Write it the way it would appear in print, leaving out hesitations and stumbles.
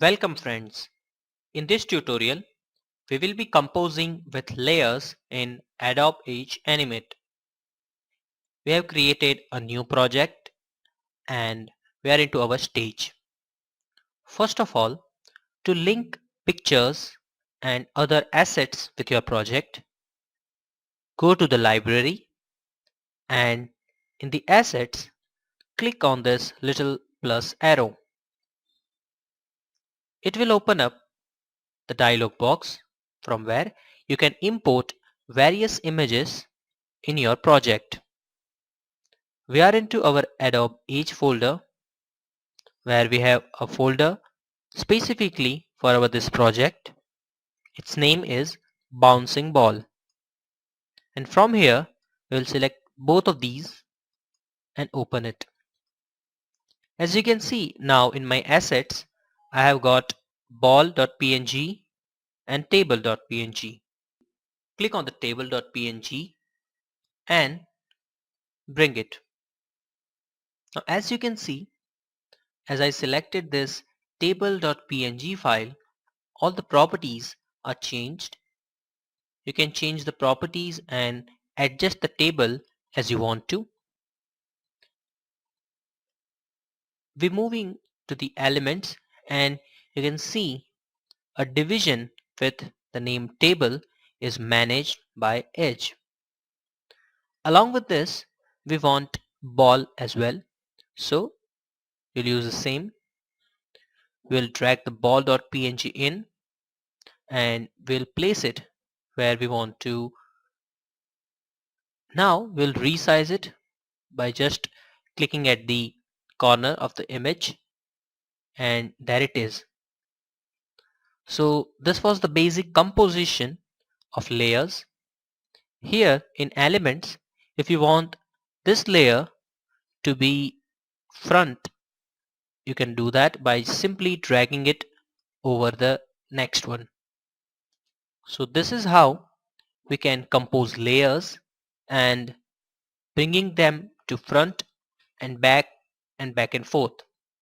Welcome friends. In this tutorial, we will be composing with layers in Adobe Edge Animate. We have created a new project and we are into our stage. First of all, to link pictures and other assets with your project, go to the library and in the assets, click on this little plus arrow. It will open up the dialog box from where you can import various images in your project. We are into our Adobe Edge folder where we have a folder specifically for this project. Its name is bouncing ball, and from here we will select both of these and open it. As you can see now in my assets, I have got ball.png and table.png. Click on the table.png and bring it. Now as you can see, as I selected this table.png file, all the properties are changed. You can change the properties and adjust the table as you want to. We're moving to the elements and you can see a division with the name table is managed by Edge. Along with this, we want ball as well. So we'll use the same. We'll drag the ball.png in and we'll place it where we want to. Now we'll resize it by just clicking at the corner of the image, and there it is. So this was the basic composition of layers. Here in elements, if you want this layer to be front, you can do that by simply dragging it over the next one. So this is how we can compose layers and bringing them to front and back and forth.